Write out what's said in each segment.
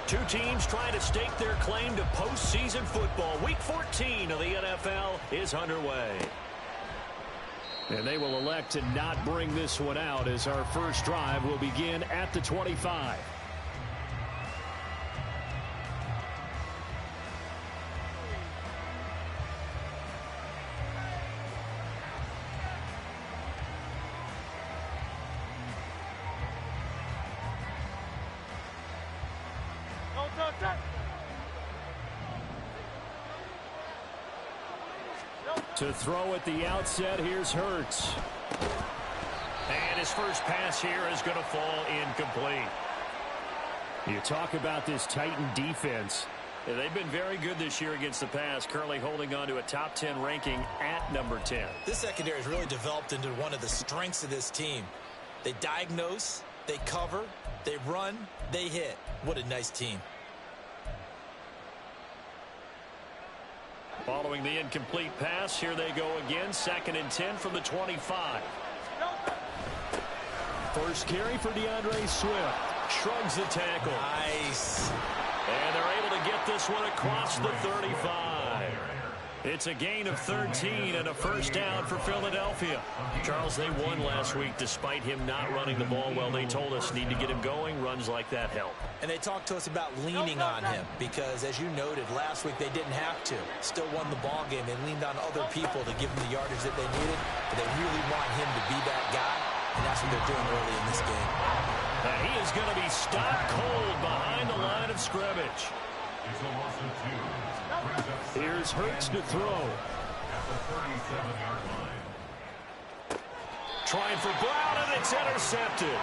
Two teams trying to stake their claim to postseason football. Week 14 of the NFL is underway. And they will elect to not bring this one out as our first drive will begin at the 25. To throw at the outset, here's Hurts. And his first pass here is going to fall incomplete. You talk about this Titan defense. Yeah, they've been very good this year against the pass, currently holding on to a top 10 ranking at number 10. This secondary has really developed into one of the strengths of this team. They diagnose, they cover, they run, they hit. What a nice team. Following the incomplete pass, here they go again. 2nd and 10 from the 25. First carry for DeAndre Swift. Shrugs the tackle. Nice. And they're able to get this one across the 35. It's a gain of 13 and a first down for Philadelphia. Charles, they won last week despite him not running the ball well. They told us need to get him going. Runs like that help. And they talked to us about leaning on him because, as you noted, last week they didn't have to. Still won the ball game. They leaned on other people to give them the yardage that they needed. But they really want him to be that guy, and that's what they're doing early in this game. And he is going to be stopped cold behind the line of scrimmage. Here's Hurts to throw. At the 37-yard line. Trying for Brown, and it's intercepted.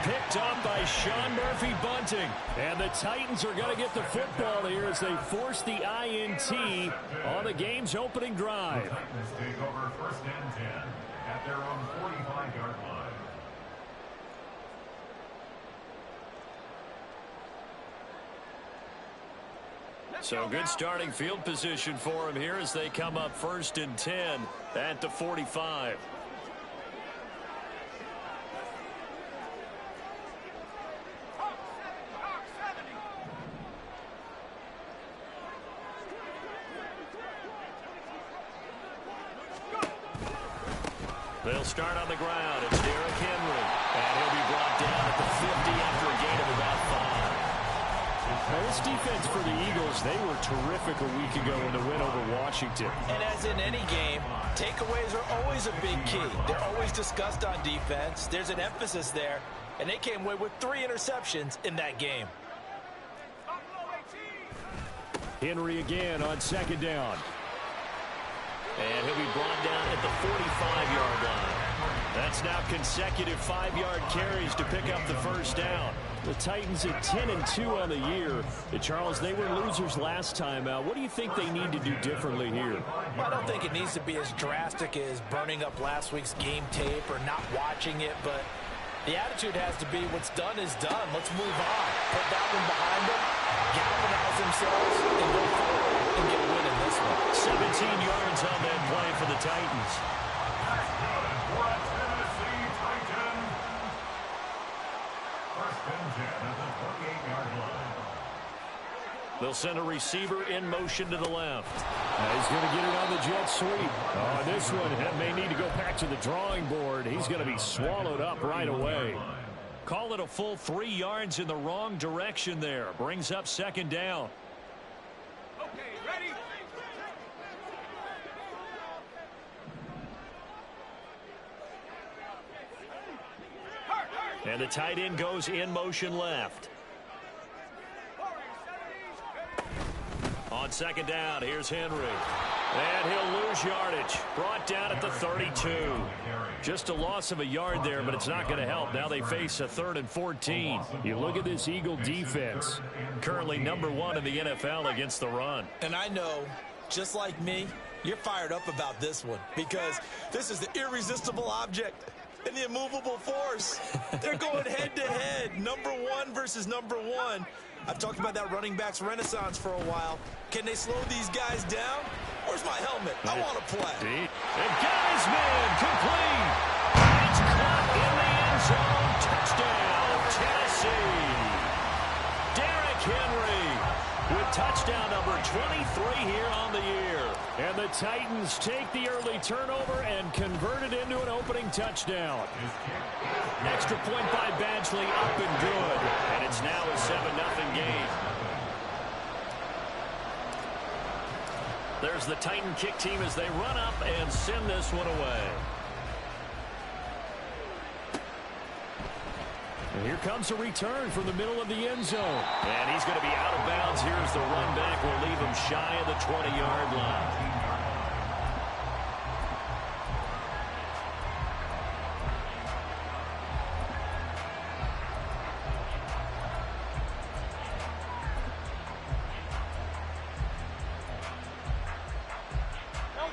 Picked up by Sean Murphy-Bunting. And the Titans are going to get the football here as they force the INT on the game's opening drive. The Titans take over 1st and 10 at their own 45-yard line. So good starting field position for him here as they come up 1st and 10 at the 45. They'll start on the ground. It's Derrick Henry. And he'll be brought down at the 50 after a gain of about 5. Now, this defense for the Eagles, they were terrific a week ago in the win over Washington. And as in any game, takeaways are always a big key. They're always discussed on defense. There's an emphasis there, and they came away with 3 interceptions in that game. Henry again on 2nd down. And he'll be brought down at the 45-yard line. That's now consecutive 5-yard carries to pick up the first down. The Titans at 10-2 on the year. Charles, they were losers last time out. What do you think they need to do differently here? Well, I don't think it needs to be as drastic as burning up last week's game tape or not watching it, but the attitude has to be what's done is done. Let's move on. Put that one behind them, galvanize themselves, and go forward and get a win in this one. 17 yards on that play for the Titans. That's good for a Tennessee Titan. 1st and 10 at the 28-yard line. They'll send a receiver in motion to the left. He's going to get it on the jet sweep. Oh, this one may need to go back to the drawing board. He's going to be swallowed up right away. Call it a full 3 yards in the wrong direction there. Brings up 2nd down. Okay, ready? And the tight end goes in motion left. On 2nd down, here's Henry. And he'll lose yardage. Brought down at the 32. Just a loss of a yard there, but it's not going to help. Now they face a 3rd and 14. You look at this Eagle defense. Currently #1 in the NFL against the run. And I know, just like me, you're fired up about this one because this is the irresistible object and the immovable force. They're going head-to-head, #1 versus #1. I've talked about that running backs renaissance for a while. Can they slow these guys down? Where's my helmet? I want to play. And got his man complete. It's caught in the end zone. Touchdown, Tennessee. Derrick Henry with touchdown number 23 here on the year. And the Titans take the early turnover and convert it into an opening touchdown. Extra point by Badgley, up and good. And it's now a 7-0 game. There's the Titan kick team as they run up and send this one away. And here comes a return from the middle of the end zone. And he's going to be out of bounds here as the run back will leave him shy of the 20-yard line.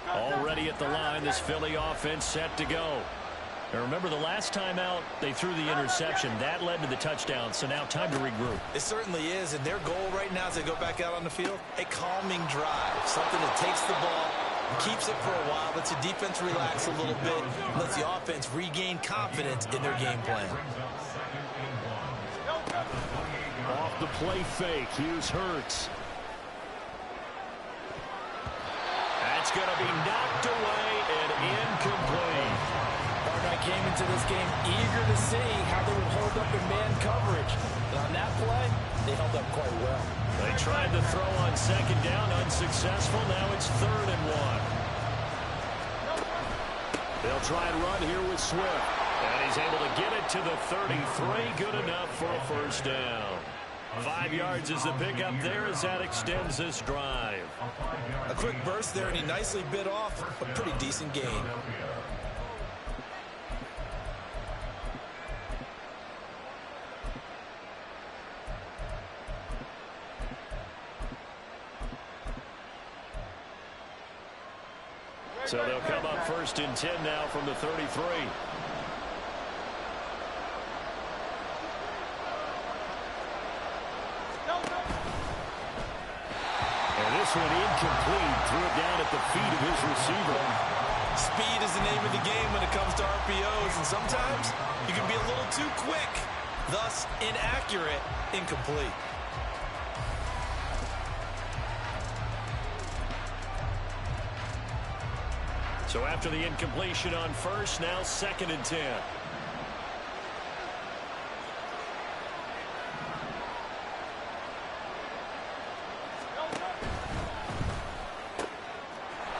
Already at the line, this Philly offense set to go. Now remember, the last time out, they threw the interception. That led to the touchdown, so now time to regroup. It certainly is, and their goal right now as they go back out on the field, a calming drive, something that takes the ball, keeps it for a while, lets the defense relax a little bit, lets the offense regain confidence in their game plan. Off the play fake, here's Hurts. That's going to be knocked away and incomplete. Hardknight came into this game eager to see how they would hold up in man coverage. And on that play, they held up quite well. They tried to throw on second down, unsuccessful. Now it's 3rd and 1. They'll try and run here with Swift. And he's able to get it to the 33. Good enough for a first down. 5 yards is the pickup there as that extends this drive. A quick burst there, and he nicely bit off a pretty decent gain. So they'll come up 1st and 10 now from the 33. This one incomplete, threw it down at the feet of his receiver. Speed is the name of the game when it comes to RPOs, and sometimes you can be a little too quick, thus inaccurate, incomplete. So after the incompletion on 1st, now 2nd and 10.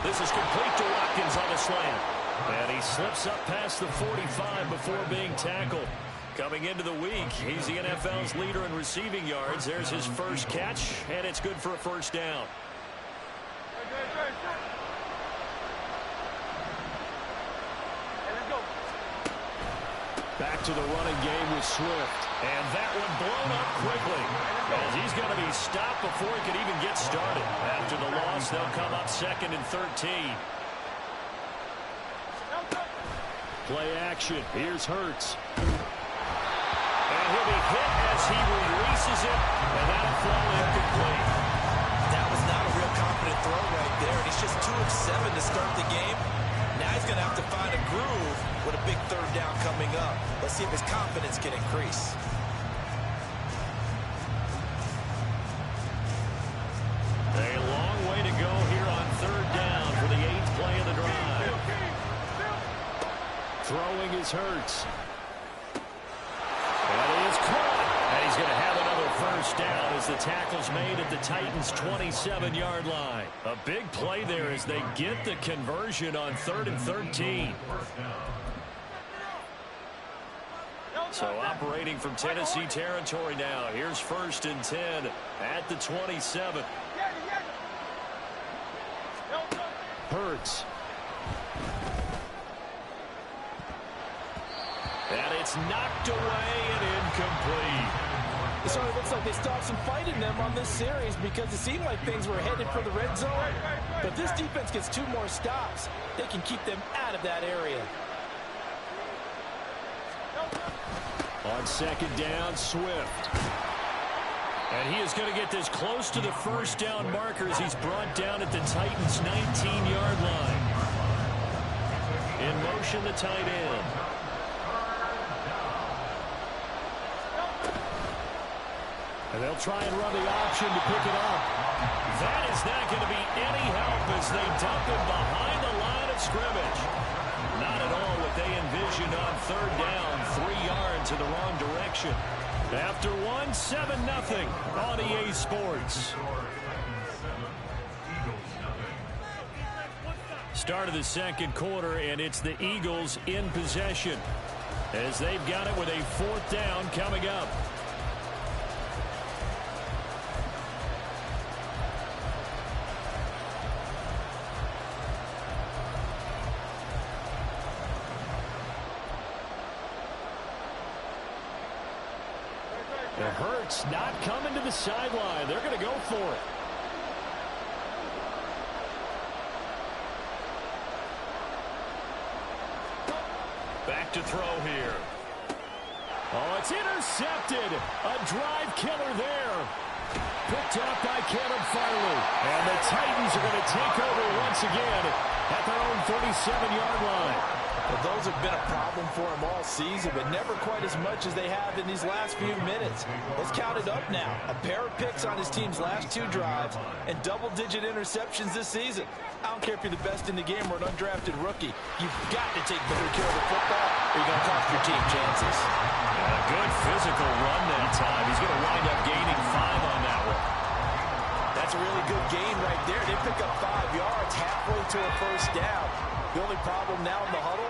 This is complete to Watkins on a slant. And he slips up past the 45 before being tackled. Coming into the week, he's the NFL's leader in receiving yards. There's his first catch, and it's good for a first down. Back to the running game with Swift. And that one blown up quickly, as he's going to be stopped before he could even get started. After the loss, they'll come up 2nd and 13. Play action. Here's Hurts. And he'll be hit as he releases it, and that'll fall incomplete. That was not a real confident throw right there, and he's just 2 of 7 to start the game. Now he's going to have to find a groove with a big 3rd down coming up. Let's see if his confidence can increase. A long way to go here on 3rd down for the 8th play of the drive. Throwing is Hurts. And he is caught. And he's going to have another first down as the tackle's made at the Titans' 27-yard line. A big play there as they get the conversion on 3rd and 13. So operating from Tennessee territory now. Here's 1st and 10 at the 27. Hurts. And it's knocked away and incomplete. It certainly looks like they stopped some fight in them on this series because it seemed like things were headed for the red zone. But if this defense gets 2 more stops, they can keep them out of that area. On 2nd down, Swift. And he is going to get this close to the first down marker as he's brought down at the Titans' 19-yard line. In motion, the tight end. And they'll try and run the option to pick it up. That is not going to be any help as they dump it behind the line of scrimmage. Not at all what they envisioned on third down, 3 yards in the wrong direction. After one, 7-0 on EA Sports. Start of the second quarter, and it's the Eagles in possession as they've got it with a 4th down coming up. It hurts not coming to the sideline. They're going to go for it. Back to throw here. Oh, it's intercepted. A drive killer there. Picked up by Caleb Farley. And the Titans are going to take over once again at their own 47-yard line. Well, those have been a problem for him all season, but never quite as much as they have in these last few minutes. Let's count it up now. A pair of picks on his team's last 2 drives and double-digit interceptions this season. I don't care if you're the best in the game or an undrafted rookie. You've got to take better care of the football or you're going to cost your team chances. And a good physical run that time. He's going to wind up gaining 5 on that one. That's a really good gain right there. They pick up 5 yards halfway to a first down. The only problem now in the huddle,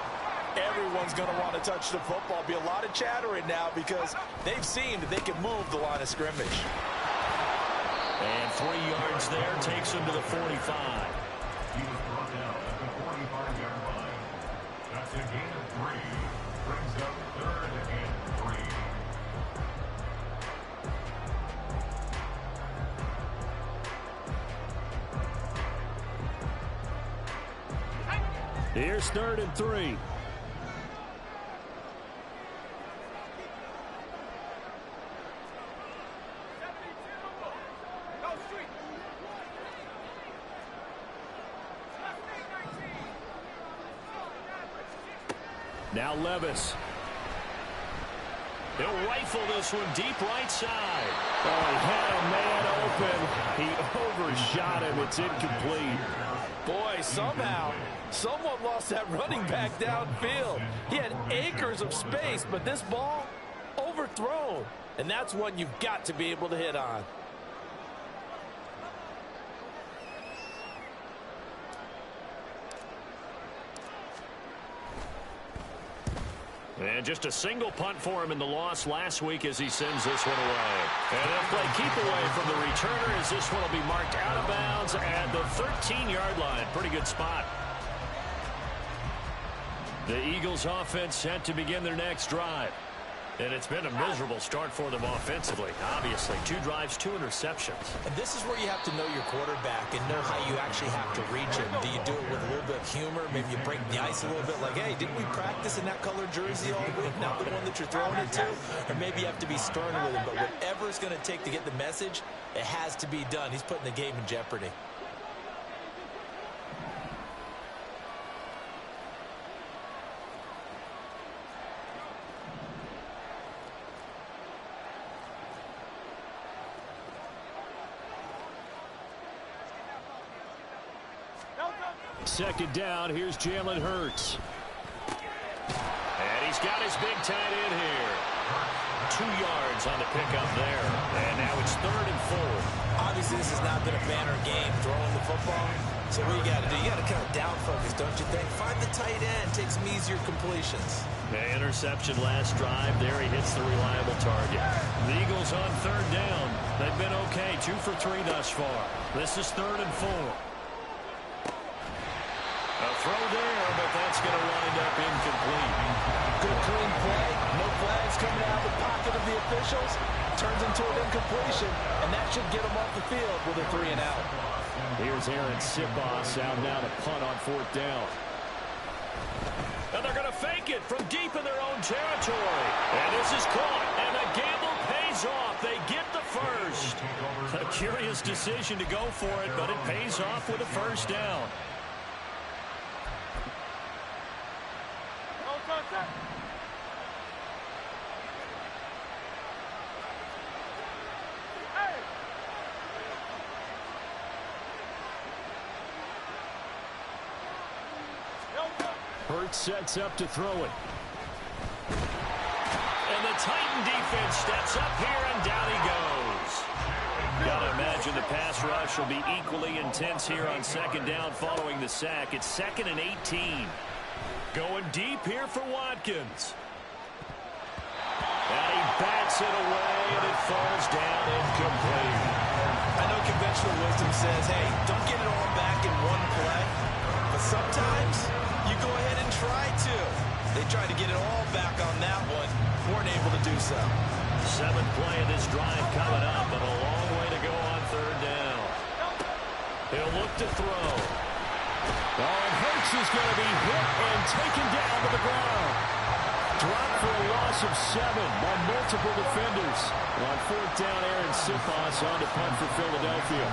everyone's going to want to touch the football. Be a lot of chattering now because they've seen that they can move the line of scrimmage. And 3 yards there takes him to the 45. He was brought down at the 45-yard line. That's a gain of 3. Brings up 3rd and 3. Here's 3rd and 3. Now Levis. He'll rifle this one deep right side. Oh, he had a man open. He overshot him. It's incomplete. Boy, somehow, someone lost that running back downfield. He had acres of space, but this ball overthrown. And that's one you've got to be able to hit on. And just a single punt for him in the loss last week as he sends this one away. And they'll play keep away from the returner as this one will be marked out of bounds at the 13-yard line. Pretty good spot. The Eagles offense set to begin their next drive. And it's been a miserable start for them offensively. Obviously, 2 drives, 2 interceptions. And this is where you have to know your quarterback and know how you actually have to reach him. Do you do it with a little bit of humor? Maybe you break the ice a little bit like, hey, didn't we practice in that color jersey all week? Not the one that you're throwing it to? Or maybe you have to be stern with him. But whatever it's going to take to get the message, it has to be done. He's putting the game in jeopardy. Second down, here's Jalen Hurts. And he's got his big tight end here. 2 yards on the pickup there. And now it's 3rd and 4. Obviously, this has not been a banner game throwing the football. So what you got to do, you got to kind of down focus, don't you think? Find the tight end, take some easier completions. The interception last drive. There he hits the reliable target. The Eagles on 3rd down. They've been okay, 2 for 3 thus far. This is 3rd and 4. A throw there, but that's going to wind up incomplete. Good clean play. No flags coming out of the pocket of the officials. Turns into an incompletion, and that should get them off the field with a 3 and out. Here's Aaron Sipos out now to punt on 4th down. And they're going to fake it from deep in their own territory. And this is caught, and the gamble pays off. They get the first. A curious decision to go for it, but it pays off with a first down. Hurts sets up to throw it. And the Titan defense steps up here, and down he goes. Gotta imagine the pass rush will be equally intense here on second down following the sack. It's 2nd and 18. Going deep here for Watkins. And he bats it away, and it falls down incomplete. I know conventional wisdom says, hey, don't get it all back in one play. But sometimes you go ahead and try to. They tried to get it all back on that one. Weren't able to do so. 7th play of this drive coming up, and a long way to go on 3rd down. He'll look to throw. Oh, and Hurts is going to be hit and taken down to the ground. Dropped for a loss of 7 by multiple defenders. On 4th down, Aaron Sipos on to punt for Philadelphia.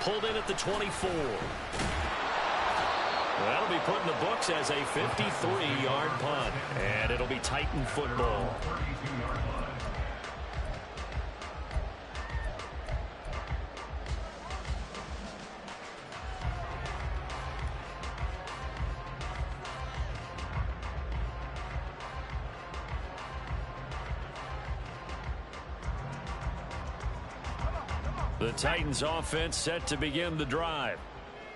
Pulled in at the 24. That'll be put in the books as a 53-yard punt. And it'll be Titan football. The Titans offense set to begin the drive.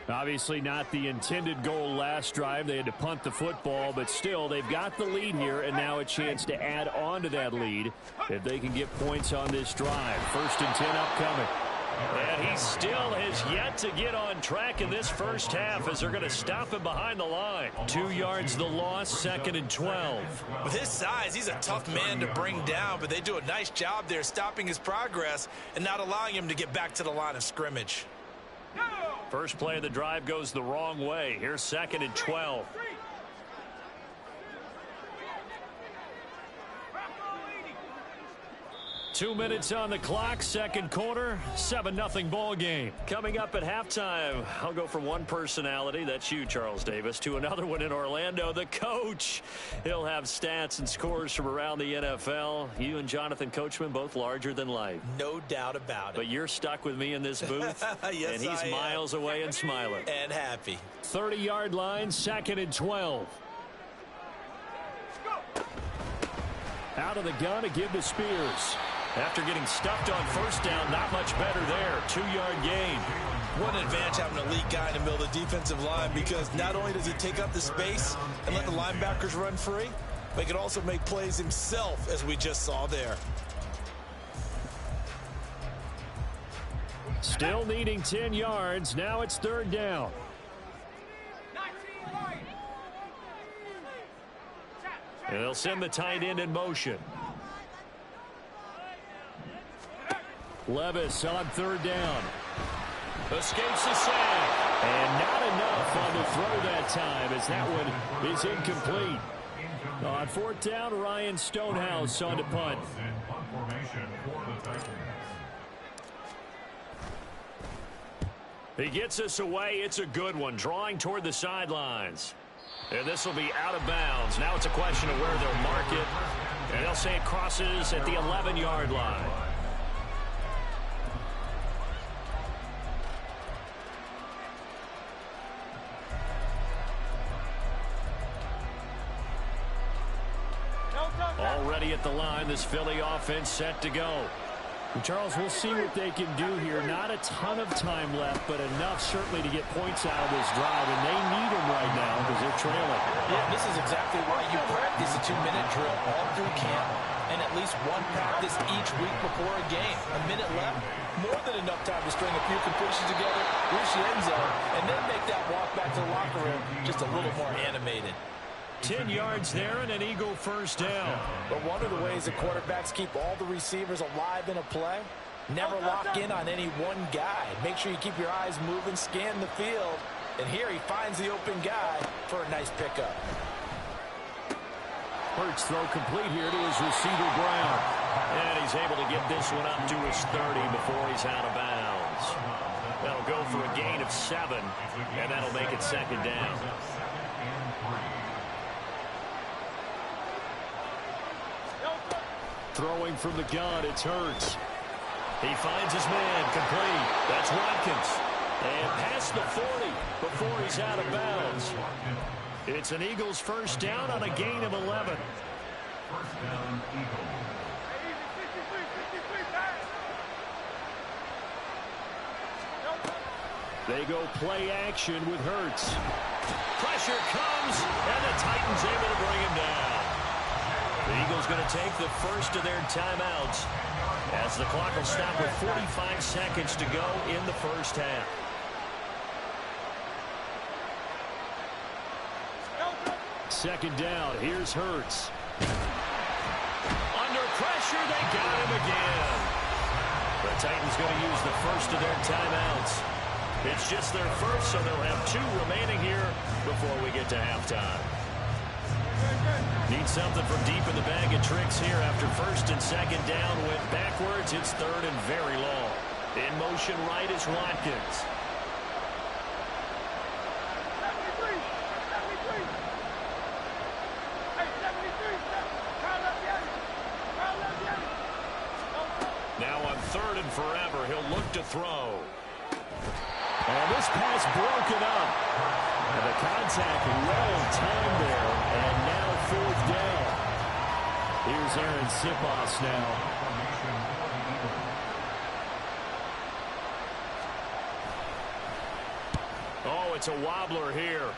Obviously not the intended goal last drive. They had to punt the football, but still they've got the lead here, and now a chance to add on to that lead if they can get points on this drive. 1st and 10 upcoming. And he still has yet to get on track in this first half as they're going to stop him behind the line. 2 yards the loss, 2nd and 12. With his size, he's a tough man to bring down, but they do a nice job there stopping his progress and not allowing him to get back to the line of scrimmage. First play of the drive goes the wrong way. Here's 2nd and 12. 2 minutes on the clock, 2nd quarter, 7-0 ball game. Coming up at halftime, I'll go from one personality, that's you, Charles Davis, to another one in Orlando, the coach. He'll have stats and scores from around the NFL. You and Jonathan Coachman, both larger than life. No doubt about it. But you're stuck with me in this booth, yes, and he's miles away and smiling. And happy. 30-yard line, 2nd and 12. Out of the gun to give to Spears. After getting stuffed on 1st down, not much better there. 2-yard gain. What an advantage having an elite guy in the middle of the defensive line, because not only does he take up the space and let the linebackers run free, but he can also make plays himself, as we just saw there. Still needing 10 yards. Now it's 3rd down. And they'll send the tight end in motion. Levis on 3rd down. Escapes the sack. And not enough on the throw that time, as that one is incomplete. On 4th down, Ryan Stonehouse on to punt. He gets us away. It's a good one. Drawing toward the sidelines. And this will be out of bounds. Now it's a question of where they'll mark it. And they'll say it crosses at the 11-yard line. Already at the line, this Philly offense set to go. And Charles, we'll see what they can do here. Not a ton of time left, but enough certainly to get points out of this drive, and they need them right now because they're trailing. Yeah, this is exactly why you practice a 2-minute drill all through camp and at least one practice each week before a game. A minute left, more than enough time to string a few completions together, reach the end zone, and then make that walk back to the locker room just a little more animated. 10 yards there and an Eagle 1st down. But one of the ways that quarterbacks keep all the receivers alive in a play, never lock in on any one guy. Make sure you keep your eyes moving, scan the field. And here he finds the open guy for a nice pickup. Hurts throw complete here to his receiver Brown. And he's able to get this one up to his 30 before he's out of bounds. That'll go for a gain of 7, and that'll make it 2nd down. Throwing from the gun, it's Hurts. He finds his man, complete. That's Watkins. And past the 40 before he's out of bounds. It's an Eagles first down on a gain of 11. First down, Eagles. They go play action with Hurts. Pressure comes, and the Titans able to bring him down. The Eagles going to take the first of their timeouts as the clock will stop with 45 seconds to go in the first half. Second down, here's Hurts. Under pressure, they got him again. The Titans going to use the first of their timeouts. It's just their first, so they'll have 2 remaining here before we get to halftime. Need something from deep in the bag of tricks here after first and second down. Went backwards. It's third and very long. In motion right is Watkins. Now on third and forever, he'll look to throw. And this pass broken up. And the contact well timed there. And now fourth down. Here's Aaron Sipos now. Oh, it's a wobbler here.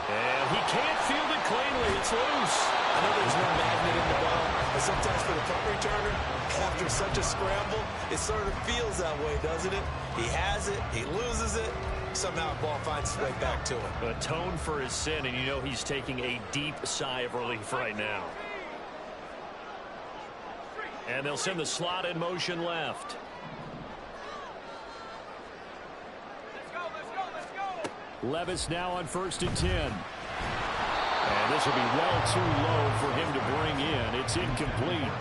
And he can't field it cleanly. It's loose. I know there's no magnet in the ball, but sometimes for the punt returner, after such a scramble, it sort of feels that way, doesn't it? He has it, he loses it, somehow the ball finds its way back to him. Atone for his sin, and you know he's taking a deep sigh of relief right now. And they'll send the slot in motion left. Levis now on first and 10. And this will be well too low for him to bring in. It's incomplete.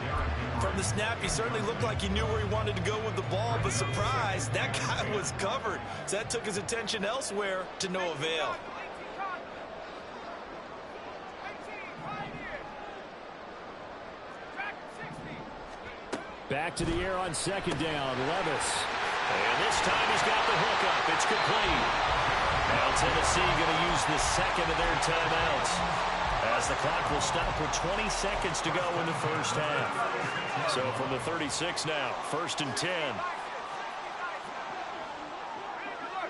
From the snap, he certainly looked like he knew where he wanted to go with the ball, but surprise, that guy was covered. So that took his attention elsewhere to no avail. Back to the air on second down, Levis. And this time he's got the hook up. It's complete. Now Tennessee going to use the second of their timeouts as the clock will stop with 20 seconds to go in the first half. So from the 36 now, first and 10.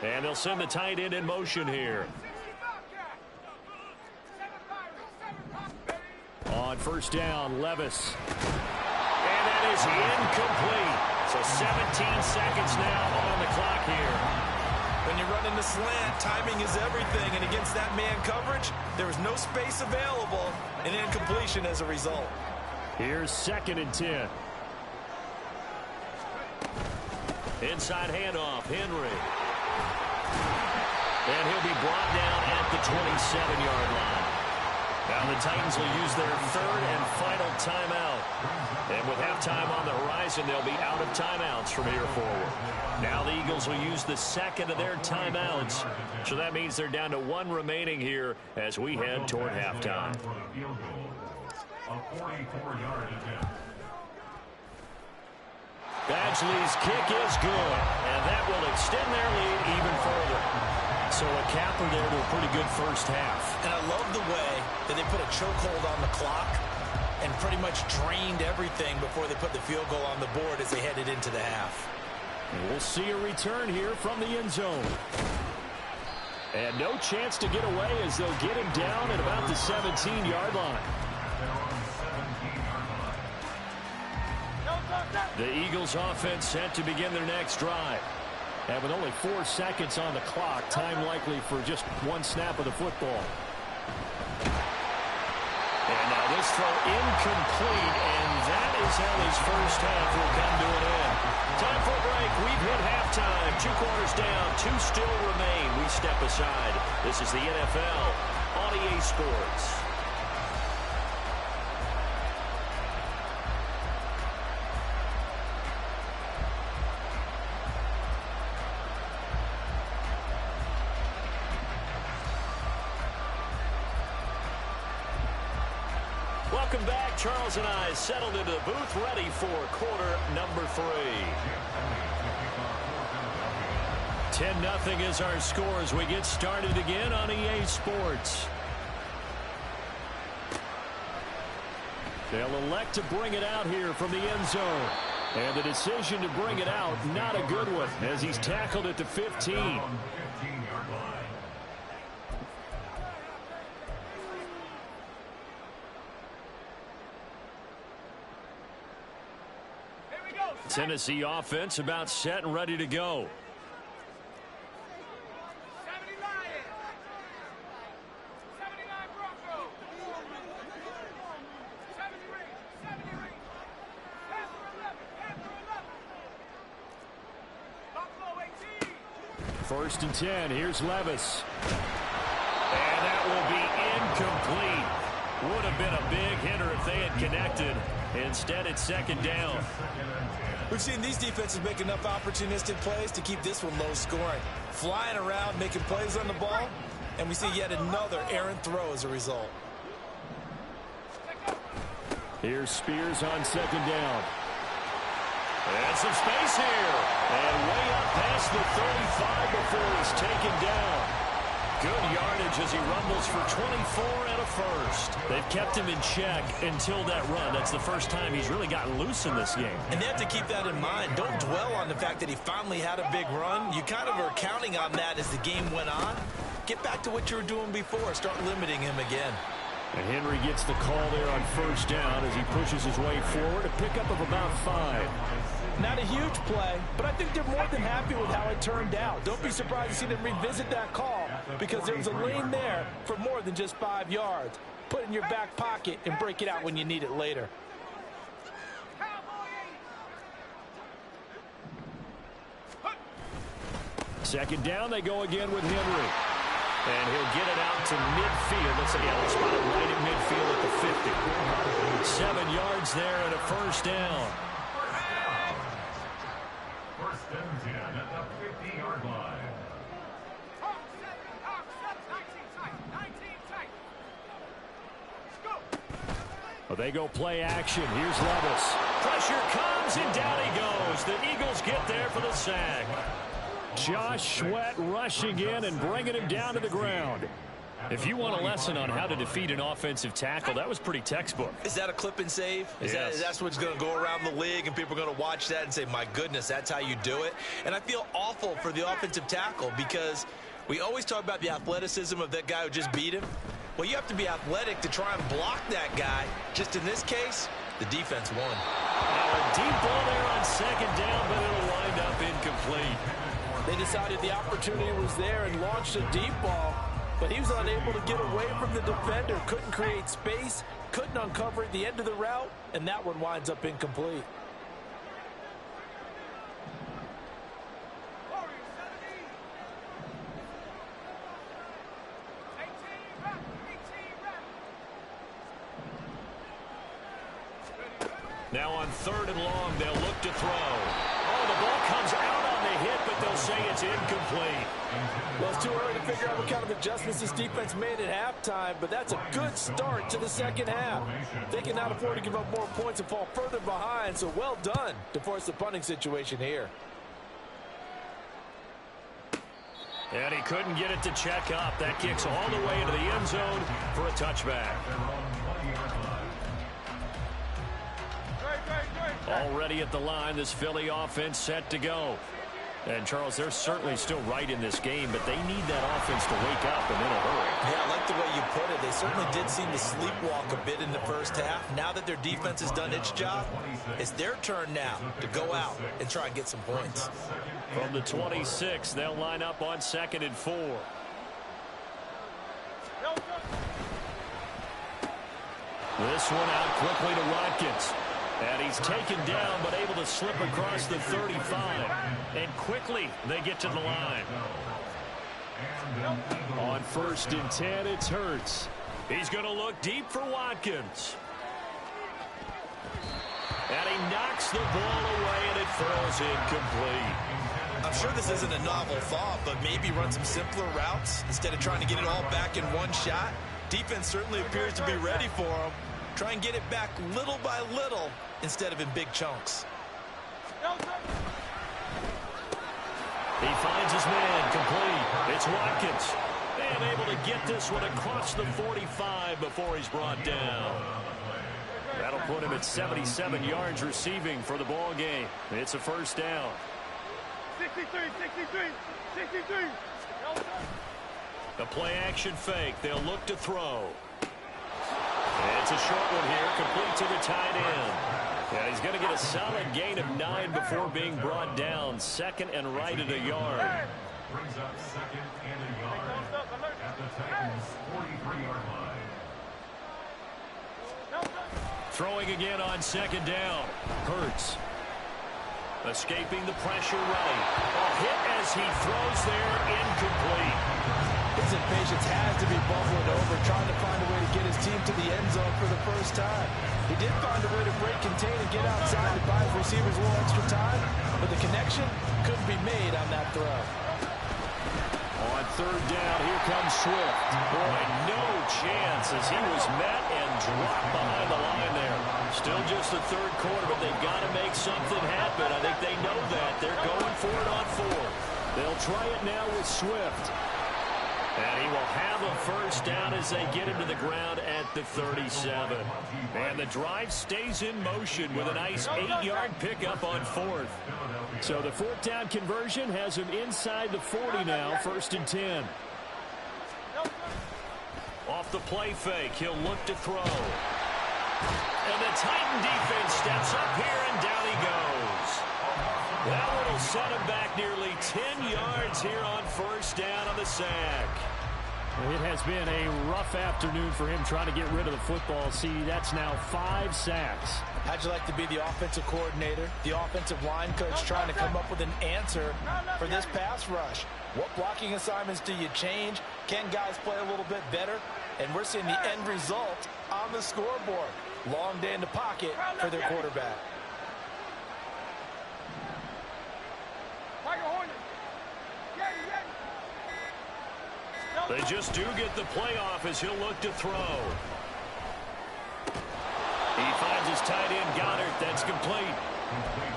And they'll send the tight end in motion here. On first down, Levis. And that is incomplete. So 17 seconds now on the clock here. When you're running the slant, timing is everything, and against that man coverage, there was no space available, and incompletion as a result. Here's second and 10. Inside handoff, Henry. And he'll be brought down at the 27-yard line. Now the Titans will use their third and final timeout. And with halftime on the horizon, they'll be out of timeouts from here forward. Now the Eagles will use the second of their timeouts. So that means they're down to 1 remaining here as we head toward halftime. Badgley's kick is good, and that will extend their lead even further. So a capper there to a pretty good first half. And I love the way that they put a chokehold on the clock and pretty much drained everything before they put the field goal on the board as they headed into the half. And we'll see a return here from the end zone. And no chance to get away as they'll get him down at about the 17-yard line. The Eagles offense set to begin their next drive. And with only 4 seconds on the clock, time likely for just 1 snap of the football. And now this throw incomplete, and that is how his first half will come to an end. Time for a break. We've hit halftime. 2 quarters down, 2 still remain. We step aside. This is the NFL on EA Sports. Welcome back. Charles and I settled into the booth, ready for quarter number 3. 10-0 is our score as we get started again on EA Sports. They'll elect to bring it out here from the end zone. And the decision to bring it out, not a good one, as he's tackled at the 15. Tennessee offense about set and ready to go. First and 10. Here's Levis. And that will be incomplete. Would have been a big hitter if they had connected. Instead, it's second down. We've seen these defenses make enough opportunistic plays to keep this one low scoring. Flying around, making plays on the ball, and we see yet another errant throw as a result. Here's Spears on second down. And some space here. And way up past the 35 before he's taken down. Good yardage as he rumbles for 24 and a first. They've kept him in check until that run. That's the first time he's really gotten loose in this game. And they have to keep that in mind. Don't dwell on the fact that he finally had a big run. You kind of are counting on that as the game went on. Get back to what you were doing before. Start limiting him again. And Henry gets the call there on first down as he pushes his way forward. A pickup of about 5. Not a huge play, but I think they're more than happy with how it turned out. Don't be surprised to see them revisit that call because there was a lane there for more than just 5 yards. Put it in your back pocket and break it out when you need it later. Second down, they go again with Henry. And he'll get it out to midfield. Let's spot it right at midfield at the 50. 7 yards there and a first down. First and 10 at the 50-yard line. Well, they go play action. Here's Levis. Pressure comes, and down he goes. The Eagles get there for the sack. Josh Sweat rushing in and bringing him down to the ground. If you want a lesson on how to defeat an offensive tackle, that was pretty textbook. Is that a clip and save? Yes. That's what's going to go around the league, and people are going to watch that and say, my goodness, that's how you do it? And I feel awful for the offensive tackle because we always talk about the athleticism of that guy who just beat him. Well, you have to be athletic to try and block that guy. Just in this case, the defense won. Now a deep ball there on second down, but it'll wind up incomplete. They decided the opportunity was there and launched a deep ball, but he was unable to get away from the defender, couldn't create space, couldn't uncover at the end of the route, and that one winds up incomplete. Now on third and long, they'll look to throw. Oh, the ball comes out on the hit, but they'll say it's incomplete. Well, it's too early to figure out what kind of adjustments this defense made at halftime, but that's a good start to the second half. They cannot afford to give up more points and fall further behind, so well done to force the punting situation here. And he couldn't get it to check up. That kicks all the way into the end zone for a touchback. Already at the line, this Philly offense set to go. And, Charles, they're certainly still right in this game, but they need that offense to wake up and in a hurry. Yeah, I like the way you put it. They certainly did seem to sleepwalk a bit in the first half. Now that their defense has done its job, it's their turn now to go out and try and get some points. From the 26, they'll line up on 2nd and 4. This one out quickly to Watkins. And he's taken down, but able to slip across the 35. And quickly, they get to the line. On 1st and 10, it's Hurts. He's going to look deep for Watkins. And he knocks the ball away, and it falls incomplete. I'm sure this isn't a novel thought, but maybe run some simpler routes instead of trying to get it all back in one shot. Defense certainly appears to be ready for him. Try and get it back little by little instead of in big chunks. He finds his man complete. It's Watkins. And able to get this one across the 45 before he's brought down. That'll put him at 77 yards receiving for the ball game. It's a first down. 63. A play-action fake. They'll look to throw. And it's a short one here, complete to the tight end. Yeah, he's going to get a solid gain of 9 before being brought down. Second and right at a yard. Brings up second and a yard at the Titans' 43-yard line. Throwing again on second down. Hurts. Escaping the pressure right. A hit as he throws there, incomplete. His impatience has to be bubbling over, trying to find a way to get his team to the end zone for the first time. He did find a way to break contain and get outside to buy his receivers a little extra time, but the connection couldn't be made on that throw. On third down, here comes Swift. Boy, no chance as he was met and dropped behind the line there. Still just the third quarter, but they've got to make something happen. I think they know that. They're going for it on fourth. They'll try it now with Swift. And he will have a first down as they get him to the ground at the 37. And the drive stays in motion with a nice 8-yard pickup on fourth. So the fourth down conversion has him inside the 40 now, first and 10. Off the play fake, he'll look to throw. And the Titan defense steps up here, and down he goes. That one will set him back nearly 10 yards here on first down on the sack. It has been a rough afternoon for him trying to get rid of the football. See, that's now 5 sacks. How'd you like to be the offensive coordinator, the offensive line coach, trying to come up with an answer for this pass rush? What blocking assignments do you change? Can guys play a little bit better? And we're seeing the end result on the scoreboard. Long day in the pocket for their quarterback. They just do get the playoff as he'll look to throw. He finds his tight end, Goddard. That's complete.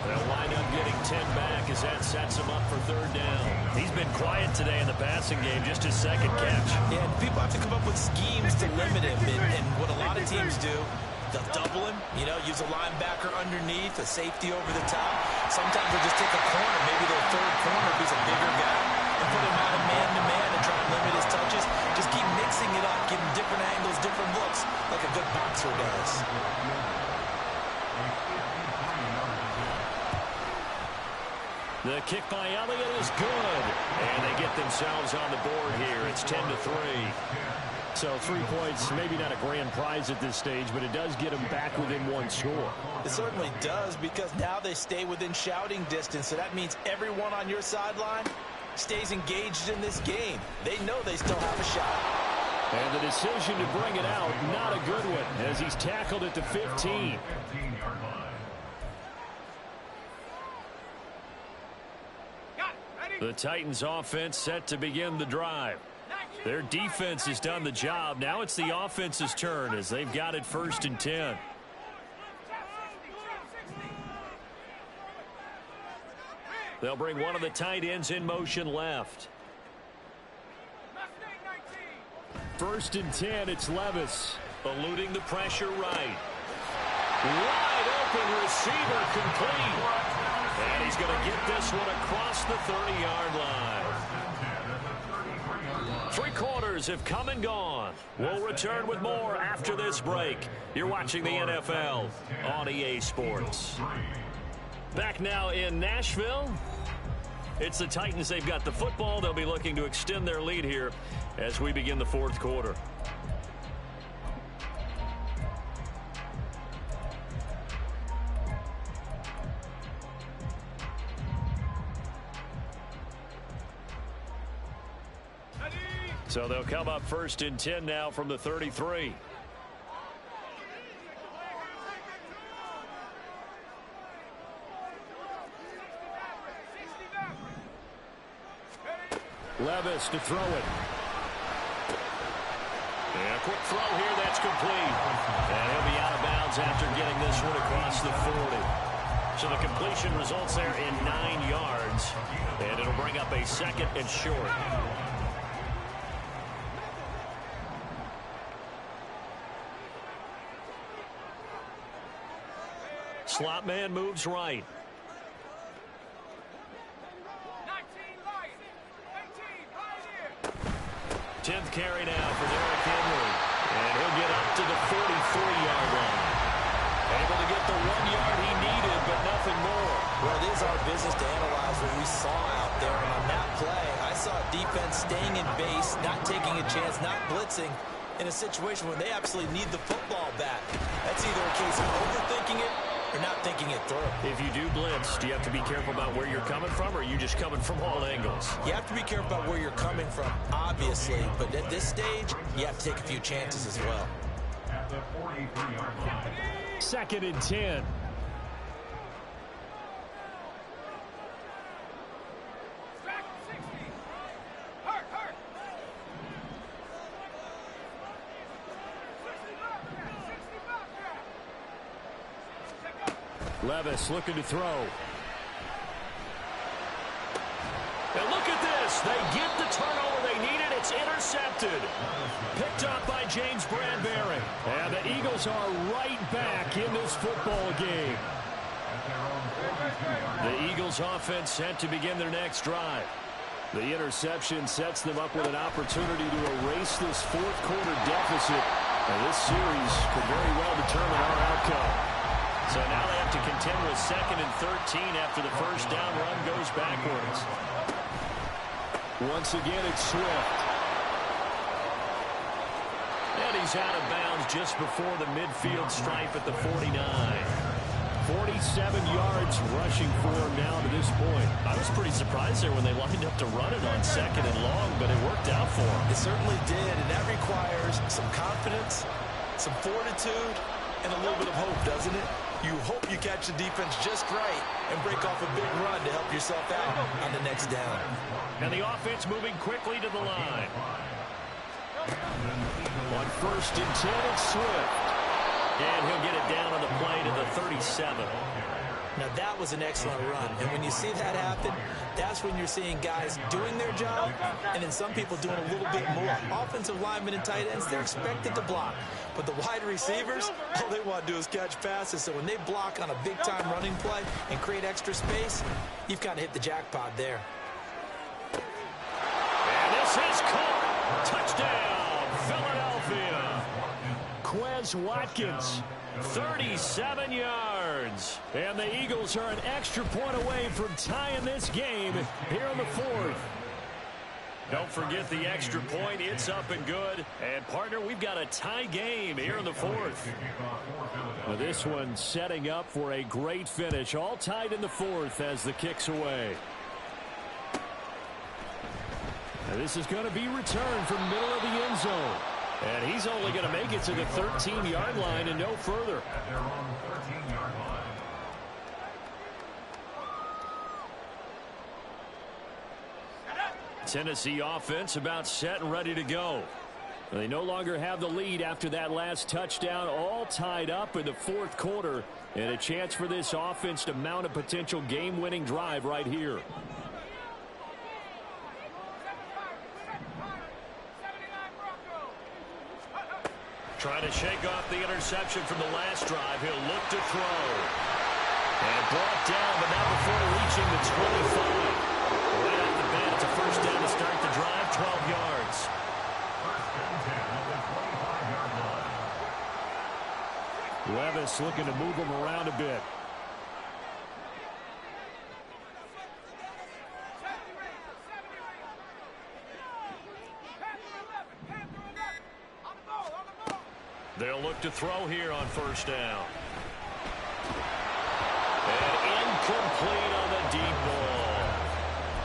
They'll wind up getting 10 back as that sets him up for third down. He's been quiet today in the passing game, just his second catch. Yeah, people have to come up with schemes to limit him. And what a lot of teams do, they'll double him, use a linebacker underneath, a safety over the top. Sometimes they'll just take a corner, maybe their third corner if he's a bigger guy, and put him out of man-to-man and try and limit his touches. Just keep mixing it up, give him different angles, different looks, like a good boxer does. The kick by Elliott is good. And they get themselves on the board here. It's 10-3. So 3 points, maybe not a grand prize at this stage, but it does get them back within 1 score. It certainly does, because now they stay within shouting distance. So that means everyone on your sideline stays engaged in this game. They know they still have a shot. And the decision to bring it out, not a good one, as he's tackled at the 15. The Titans offense set to begin the drive. Their defense has done the job. Now it's the offense's turn as they've got it first and 10. They'll bring one of the tight ends in motion left. First and 10, it's Levis. Eluding the pressure right. Wide open receiver complete. And he's going to get this one across the 30-yard line. 3 quarters have come and gone. We'll return with more after this break. You're watching the NFL on EA Sports. Back now in Nashville. It's the Titans. They've got the football. They'll be looking to extend their lead here as we begin the 4th quarter. So they'll come up first and 10 now from the 33. Levis to throw it. And a quick throw here, that's complete. And he'll be out of bounds after getting this one across the 40. So the completion results there in 9 yards. And it'll bring up a 2nd and short. Slot man moves right. 10th carry now for Derrick Henry. And he'll get up to the 43-yard line. Able to get the 1 yard he needed, but nothing more. Well, it is our business to analyze what we saw out there. And on that play, I saw defense staying in base, not taking a chance, not blitzing in a situation where they absolutely need the football back. That's either a case of overthinking it or not thinking it through. If you do blitz, do you have to be careful about where you're coming from, or are you just coming from all angles? You have to be careful about where you're coming from, obviously. But at this stage, you have to take a few chances as well. At the 43-yard line. 2nd and 10. Levis looking to throw. And look at this. They get the turnover they needed. It's intercepted. Picked up by James Bradbury. And the Eagles are right back in this football game. The Eagles offense set to begin their next drive. The interception sets them up with an opportunity to erase this 4th quarter deficit. And this series could very well determine our outcome. So now they have to contend with 2nd and 13 after the first down run goes backwards. Once again, it's Swift. And he's out of bounds just before the midfield stripe at the 49. 47 yards rushing for him now to this point. I was pretty surprised there when they lined up to run it on 2nd and long, but it worked out for him. It certainly did, and that requires some confidence, some fortitude, and a little bit of hope, doesn't it? You hope you catch the defense just right and break off a big run to help yourself out on the next down. And the offense moving quickly to the line. On 1st and 10, it's Swift. And he'll get it down on the play to the 37. Now, that was an excellent run. And when you see that happen, that's when you're seeing guys doing their job and then some people doing a little bit more. Offensive linemen and tight ends, they're expected to block. But the wide receivers, all they want to do is catch passes. So when they block on a big-time running play and create extra space, you've kind of hit the jackpot there. And this is caught. Touchdown, Philadelphia. Quez Watkins, 37 yards. And the Eagles are an extra point away from tying this game here in the 4th. Don't forget the extra point. It's up and good. And, partner, we've got a tie game here in the 4th. Now, this one setting up for a great finish. All tied in the 4th as the kick's away. Now, this is going to be returned from middle of the end zone. And he's only going to make it to the 13-yard line and no further. At their own 13-yard line. Tennessee offense about set and ready to go. They no longer have the lead after that last touchdown, all tied up in the 4th quarter, and a chance for this offense to mount a potential game-winning drive right here. Trying to shake off the interception from the last drive. He'll look to throw. And brought down, but not before reaching the 25. Right off the bat, it's a first down to start the drive, 12 yards. First and 10 at the 25-yard line. Levis looking to move him around a bit. They'll look to throw here on first down. And incomplete on the deep ball.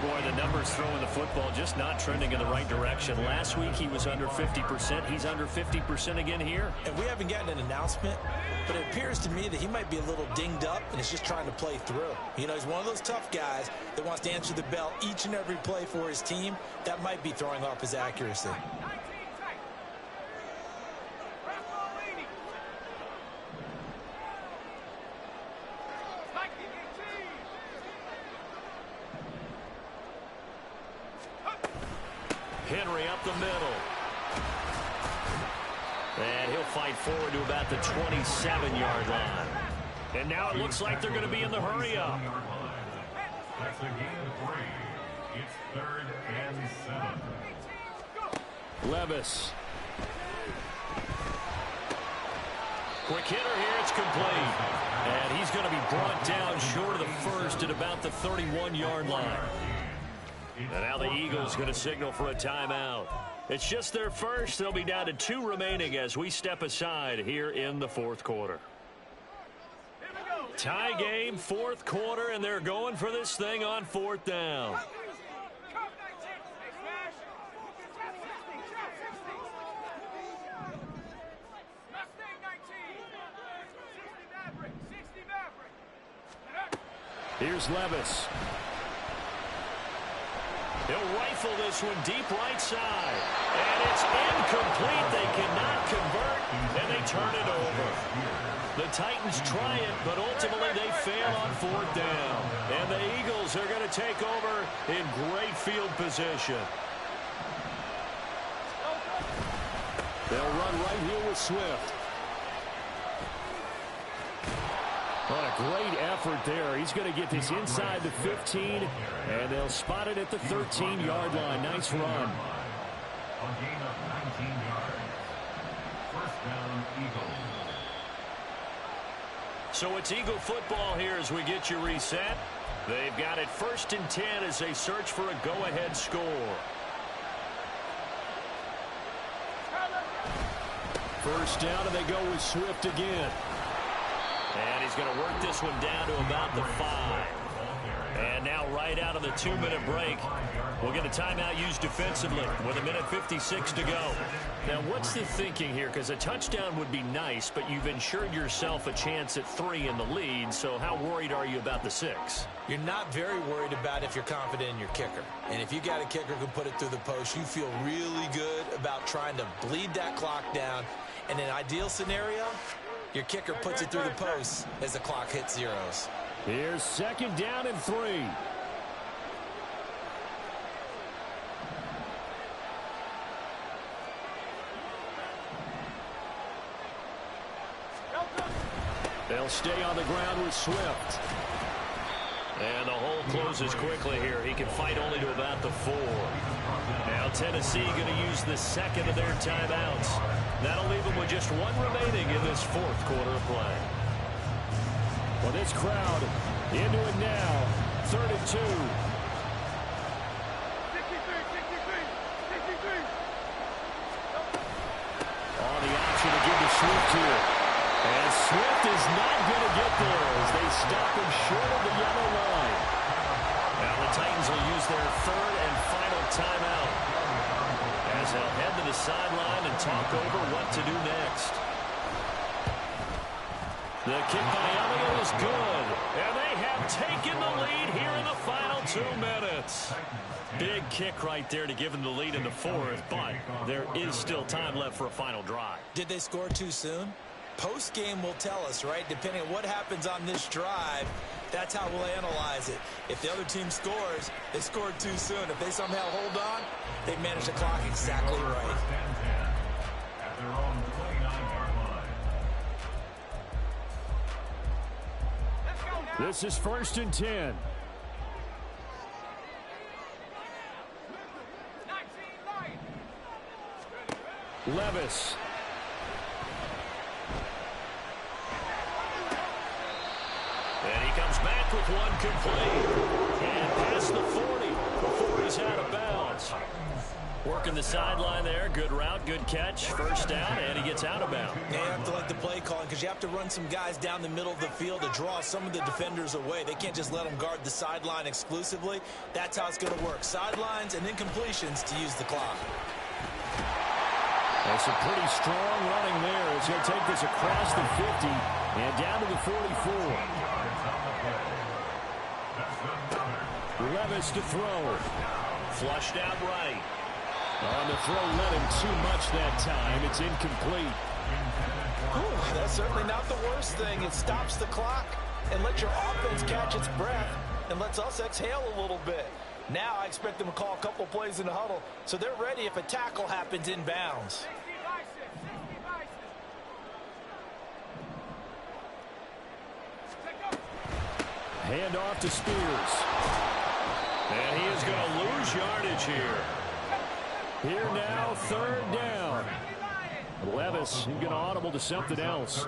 Boy, the numbers throwing the football just not trending in the right direction. Last week he was under 50%. He's under 50% again here. And we haven't gotten an announcement, but it appears to me that he might be a little dinged up and is just trying to play through. You know, he's one of those tough guys that wants to answer the bell each and every play for his team. That might be throwing off his accuracy. Henry up the middle. And he'll fight forward to about the 27-yard line. And now it looks like they're going to be in the hurry-up. That's a gain of 3. It's 3rd and 7. Levis. Quick hitter here, it's complete. And he's going to be brought down short of the first at about the 31-yard line. And now the Eagles going to signal for a timeout. It's just their first. They'll be down to 2 remaining as we step aside here in the fourth quarter. Tie game, fourth quarter, and they're going for this thing on 4th down. Here's Levis. He'll rifle this one deep right side. And it's incomplete. They cannot convert, and they turn it over. The Titans try it, but ultimately they fail on 4th down. And the Eagles are going to take over in great field position. They'll run right here with Swift. What a great effort there. He's going to get this inside the 15, and they'll spot it at the 13-yard line. Nice run. A gain of 19 yards. First down, Eagles. So it's Eagle football here as we get you reset. They've got it 1st and 10 as they search for a go-ahead score. First down, and they go with Swift again. And he's going to work this one down to about the 5. And now right out of the 2-minute break, we'll get a timeout used defensively with 1:56 to go. Now, what's the thinking here? Because a touchdown would be nice, but you've ensured yourself a chance at 3 in the lead, so how worried are you about the 6? You're not very worried about if you're confident in your kicker. And if you got a kicker who can put it through the post, you feel really good about trying to bleed that clock down. In an ideal scenario, your kicker puts it through the post as the clock hits zeros. Here's 2nd down and 3. They'll stay on the ground with Swift. And the hole closes quickly here. He can fight only to about the 4. Now Tennessee going to use the 2nd of their timeouts. That'll leave them with just 1 remaining in this 4th quarter of play. Well, this crowd into it now. 3rd and 2. 63, 63. On the option to give to Swift here. And Swift is not going to get there as they stop him short of the yellow line. Now the Titans will use their 3rd and final timeout as they'll head to the sideline and talk over what to do next. The kick by Elliott is good, and they have taken the lead here in the final 2 minutes. Big kick right there to give them the lead in the 4th, but there is still time left for a final drive. Did they score too soon? Post-game will tell us, right? Depending on what happens on this drive, that's how we'll analyze it. If the other team scores, they scored too soon. If they somehow hold on, they manage the clock exactly right. At their own 29-yard line. This is 1st and 10. Levis. And he comes back with one complete. And past the 40 before he's out of bounds. Working the sideline there. Good route, good catch. First down, and he gets out of bounds. You have to like the play calling because you have to run some guys down the middle of the field to draw some of the defenders away. They can't just let them guard the sideline exclusively. That's how it's going to work. Sidelines and then completions to use the clock. There's some pretty strong running there as he'll take this across the 50 and down to the 44. Levis to throw. Flushed out right. On the throw, let him too much that time. It's incomplete. Ooh, that's certainly not the worst thing. It stops the clock and lets your offense catch its breath and lets us exhale a little bit. Now I expect them to call a couple plays in the huddle, so they're ready if a tackle happens inbounds. Hand off to Spears. And he is going to lose yardage here. Here now, third down. Levis, he's going to audible to something else.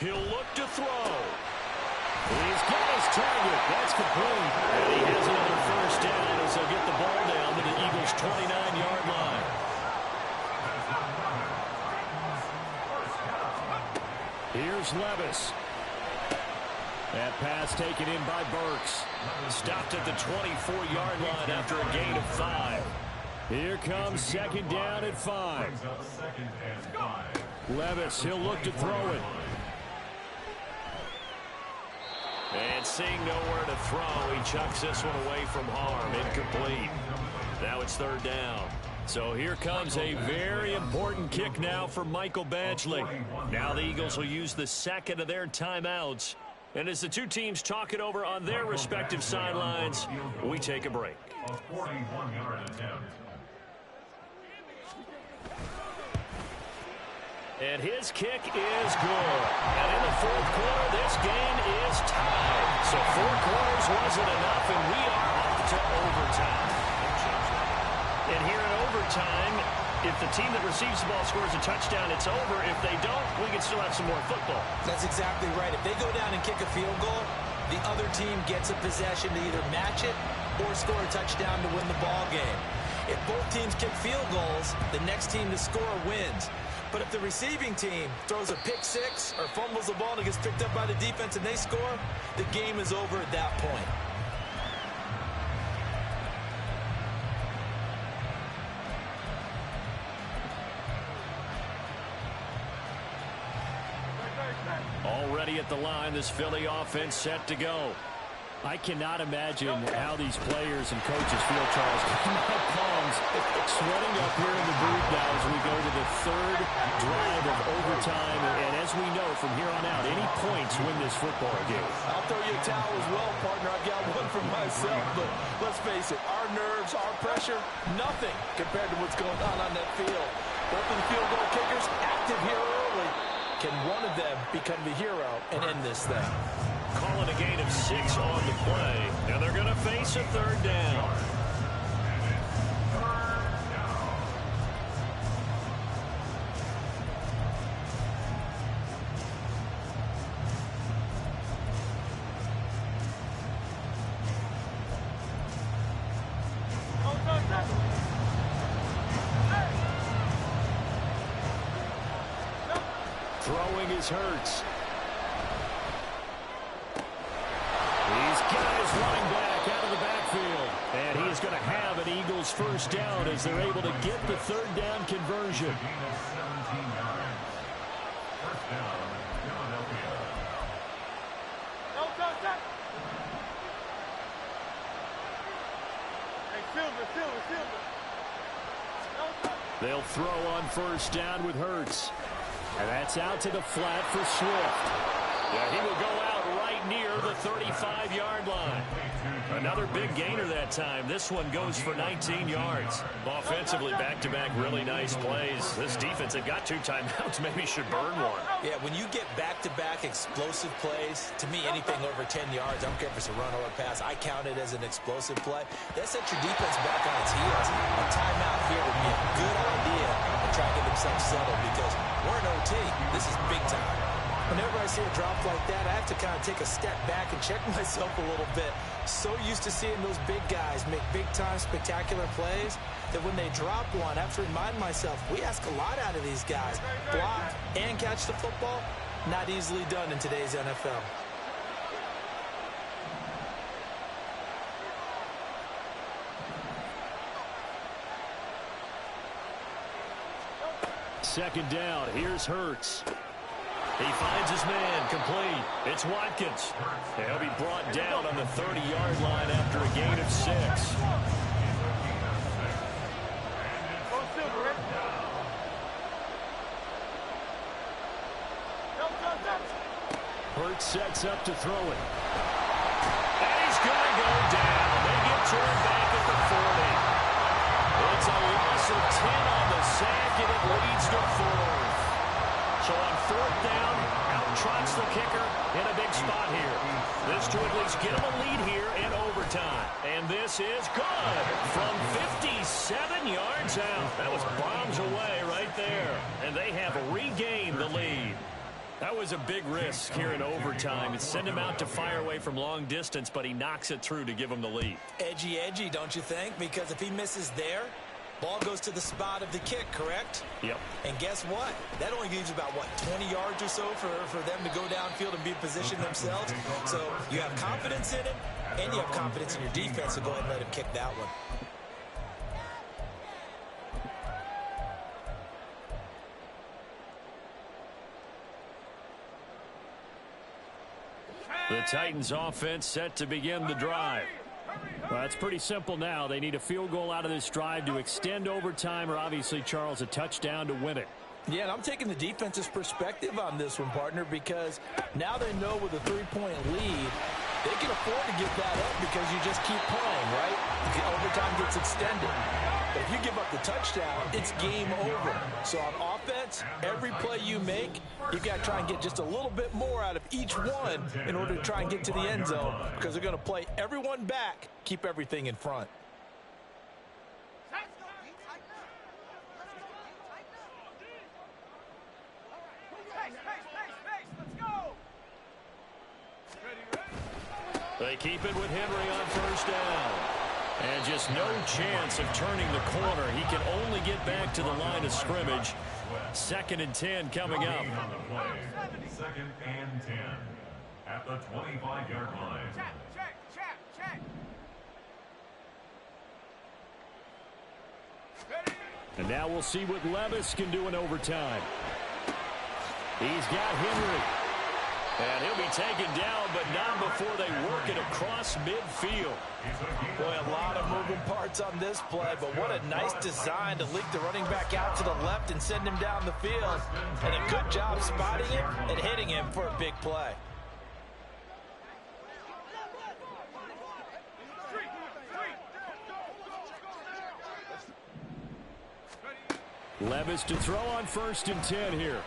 He'll look to throw. He's got his target. That's complete. And he has another first down as they'll get the ball down to the Eagles' 29-yard line. Here's Levis. That pass taken in by Burks. Stopped at the 24-yard line after a gain of 5. Here comes second down at 5. Levis, he'll look to throw it. And seeing nowhere to throw, he chucks this one away from harm. Incomplete. Now it's third down. So here comes a very important kick now for Michael Badgley. Now the Eagles will use the second of their timeouts. And as the two teams talk it over on their respective sidelines, we take a break. A 41-yard attempt. And his kick is good. And in the fourth quarter, this game is tied. So 4 quarters wasn't enough, and we are off to overtime. And here in overtime, if the team that receives the ball scores a touchdown, it's over. If they don't, we can still have some more football. That's exactly right. If they go down and kick a field goal, the other team gets a possession to either match it or score a touchdown to win the ball game. If both teams kick field goals, the next team to score wins. But if the receiving team throws a pick six or fumbles the ball and it gets picked up by the defense and they score, the game is over at that point. Already at the line, this Philly offense set to go. I cannot imagine how these players and coaches feel, Charles. My palms sweating up here in the booth now as we go to the third drive of overtime. And as we know from here on out, any points win this football game. I'll throw you a towel as well, partner. I got one for myself, but let's face it, our nerves, our pressure, nothing compared to what's going on that field. Both of the field goal kickers active here early. Can one of them become the hero and end this thing? Calling a gain of 6 on the play, and they're going to face a third down. Throwing is Hurts. He's got his running back out of the backfield. And he is going to have an Eagles first down as they're able to get the third down conversion. They'll throw on first down with Hurts. And that's out to the flat for Swift. Yeah, he will go out right near the 35-yard line. Another big gainer that time. This one goes for 19 yards. Offensively, back-to-back really nice plays. This defense, they've got 2 timeouts, maybe should burn one. Yeah, when you get back-to-back explosive plays, to me, anything over 10 yards, I don't care if it's a run or a pass, I count it as an explosive play. That sets your defense back on its heels. A timeout here would be a good idea to try to get themselves settled because we're in OT. This is big time. Whenever I see a drop like that, I have to kind of take a step back and check myself a little bit. So used to seeing those big guys make big-time spectacular plays that when they drop one, I have to remind myself, we ask a lot out of these guys. Block and catch the football, not easily done in today's NFL. Second down, here's Hurts. He finds his man, complete. It's Watkins. He'll be brought down on the 30-yard line after a gain of 6. Hurts sets up to throw it. And he's going to go down. They get to him back at the 40. It's a loss of 10 on the sack, and it leads to 4th. So on 4th down, out trots the kicker in a big spot here. This to at least get him a lead here in overtime. And this is good from 57 yards out. That was bombs away right there. And they have regained the lead. That was a big risk here in overtime. It sent him out to fire away from long distance, but he knocks it through to give him the lead. Edgy, don't you think? Because if he misses there, ball goes to the spot of the kick, correct? Yep. And guess what? That only leaves about, 20 yards or so for them to go downfield and be in position themselves. So you have confidence in him, and you have confidence in your defense, so go ahead and let him kick that one. The Titans offense set to begin the drive. Well, it's pretty simple now. They need a field goal out of this drive to extend overtime, or obviously, Charles, a touchdown to win it. Yeah, and I'm taking the defense's perspective on this one, partner, because now they know with a 3-point lead, they can afford to give that up because you just keep playing, right? The overtime gets extended. But if you give up the touchdown, it's game over. So on offense, every play you make, you've got to try and get just a little bit more out of each one in order to try and get to the end zone, because they're going to play everyone back, keep everything in front. They keep it with Henry on 1st down. And just no chance of turning the corner. He can only get back to the line of scrimmage. 2nd and 10 coming up. 2nd and 10 at the 25-yard line. Check. And now we'll see what Levis can do in overtime. He's got Henry. And he'll be taken down, but not before they work it across midfield. Boy, a lot of moving parts on this play, but what a nice design to leak the running back out to the left and send him down the field. And a good job spotting him and hitting him for a big play. Levis to throw on 1st and 10 here.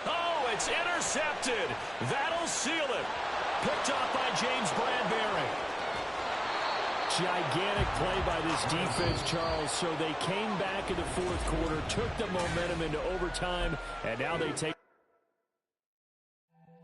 Oh, it's intercepted. That'll seal it. Picked off by James Bradbury. Gigantic play by this defense, Charles. So they came back in the 4th quarter, took the momentum into overtime, and now they take